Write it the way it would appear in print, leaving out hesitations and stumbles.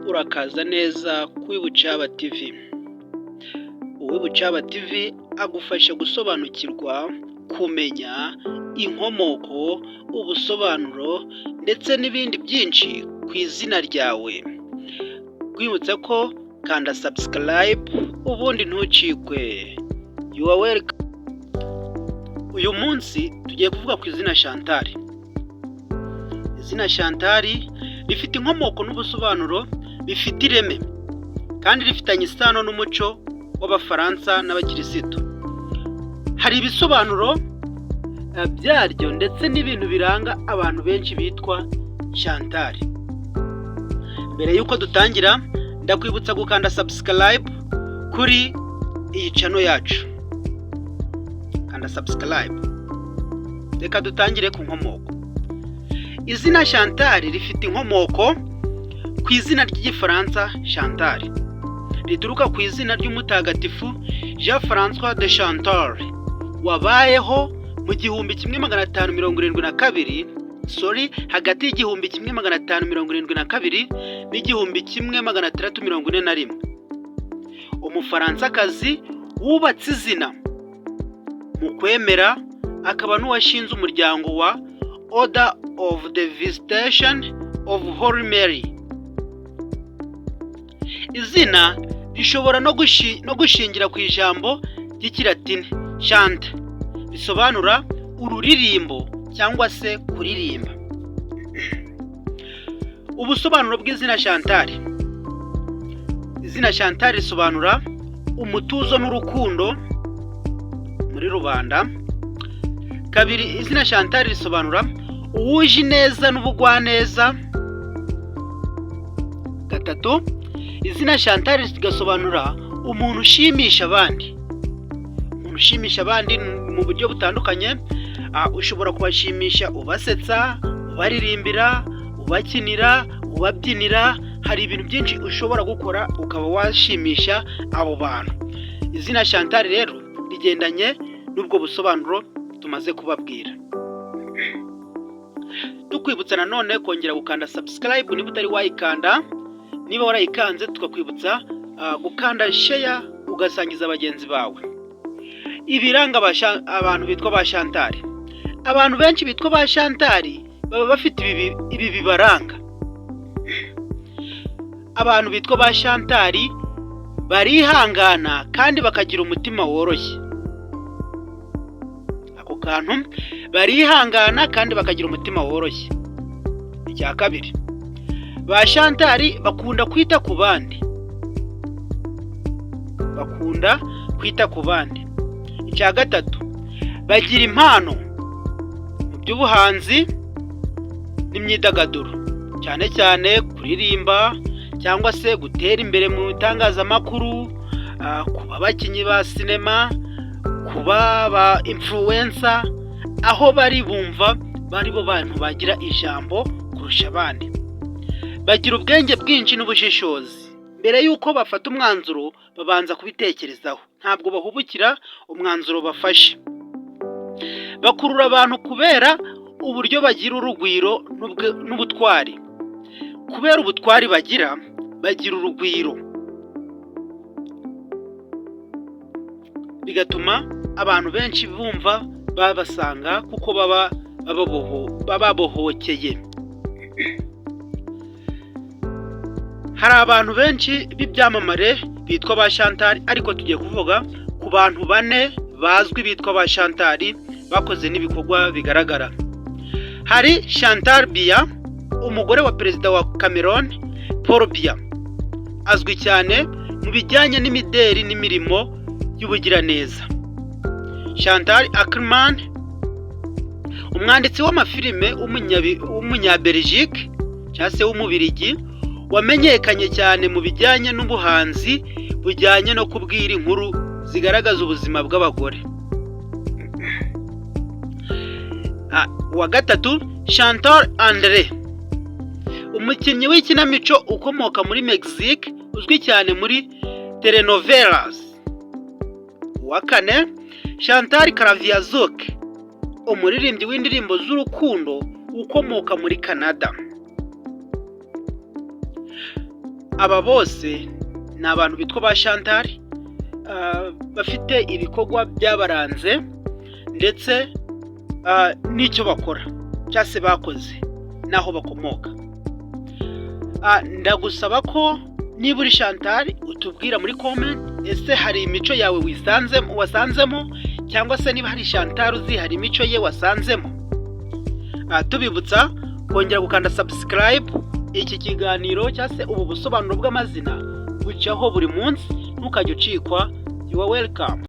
urakaza neza kuri Bucaba TV. Bucaba TV agufasha gusobanukirwa, kumenya inkomoko, ubusobanuro ndetse n'ibindi byinshi ku izina ryawe. Kwibutsa ko kanda subscribe ubundi ntucikwe. You are welcome. Uyu munsi tugiye kuvuga ku izina Chantal. Izina Chantal rifite inkomoko n'ubusobanuro bifite ireme kandi rifitanye isano n'umuco w'Abafaransa n'Abakirisitu. Hari ibisobanuro byaryo ndetse n'ibintu biranga abantu benshi bitwa Chantal. Mbere yuko dutangira, ndakwibutsa gukanda subscribe kuri iyi channel yacu. Kanda subscribe. Reka dutangire ku nkomoko. Izina Chantal rifite inkomoko ku izina ry'Igifaransa Chantal. Rituruka ku izina ry'umutagatifu Jean-François de Chantal wabayeho mu 1572 hagati y'igihumbi 1572 n'igihumbi 1641. Umufaransakazi wubatse izina mu kwemera, akaba n'uwashinze umuryango wa Order of the Visitation of Holy Mary. Izina rishobora no gushingira ku ijambo ry'Ikilatini chant, bisobanura ururirimbo cyangwa se kuririmba. Ubusobanuro bw'izina Chantal. Izina Chantal risobanura umutuzo n'urukundo muri rubanda. Kabiri, izina Chantal risobanura uwuje neza n'ubugwaneza. Gatatu, izina Chantal rigasobanura umuntu ushimisha abandi. Umuntu ushimisha abandi mu buryo butandukanye. Ushobora kubashimisha ubasetsa, ubaririmbira, ubakinira, ubabyinira. Hari ibintu byinshi ushobora gukora ukaba washimisha abo bantu. Izina Chantal rero rigendanye n'ubwo busobanuro tumaze kubabwira. Tukwibutsa nanone kongera gukanda subscribe niba utari wayikanda. Niba warayikanze tukakwibutsa gukanda share ugasangiza abagenzi bawe. Ibiranga abantu bitwa ba Chantal. Abantu benshi bitwa ba Chantal baba bafite ibi bibaranga. Abantu bitwa ba Chantal barihangana kandi bakagira umutima woroshye. Ako kantu barihangana kandi bakagira umutima woroshye. Icya kabiri, ba Chantal bakunda kwita ku bandi. Bakunda kwita ku bandi. Icya gatatu, bagira impano mu by'ubuhanzi n'imyidagaduro, cyane cyane kuririmba cyangwa se gutera imbere mu itangazamakuru, kuba abakinnyi ba sinema, kuba ba influencer. Aho bari bumva bari bo bantu bagira ijambo kurusha abandi. Bagira ubwenge bwinshi n'ubushishozi. Mbere yuko bafata umwanzuro babanza kubitekerezaho, ntabwo bahubukira umwanzuro bafashe. Bakurura abantu kubera uburyo bagira urugwiro n'ubutwari. Kubera ubutwari bagira urugwiro, bigatuma abantu benshi bumva babasanga kuko baba babohokeye. Hari abantu benshi b'ibyamamare bitwa ba Chantal, ariko tugiye kuvuga ku bantu 4 bazwi bitwa ba Chantal bakoze n'ibikorwa bigaragara. Hari Chantal Biya, umugore wa perezida wa Cameroon Paul Biya. Azwi cyane mu bijyanye n'imideri n'imirimo y'ubugiraneza. Chantal Akerman, umwanditsi w'amafilime w'umunya-Belgique cyangwa se w'umubirigi, wamenyekanye cyane mu bijyanye n'ubuhanzi bujyanye no kubwira inkuru zigaragaza ubuzima bw'abagore. Wa gatatu, Chantal Andre, umukinnyi w'ikinamico ukomoka muri Mexique, uzwi cyane muri telenovelas. Wa kane, Chantal Kraviazuk, umuririmbyi w'indirimbo z'urukundo ukomoka muri Canada. aba bose ni abantu bitwa ba Chantal, bafite ibikorwa byabaranze ndetse n'icyo bakora cyangwa se bakoze n'aho bakomoka. Ndagusaba ko niba uri Chantal utubwira muri comment, ese hari imico yawe wasanzemo, cyangwa se niba hari Chantal uzi hari imico ye wasanzemo. Tubibutsa kongera gukanda subscribe, iki kiganiro cyangwa se ubu busobanuro bw'amazina bucaho buri munsi, ntukajye ucikwa. You are welcome.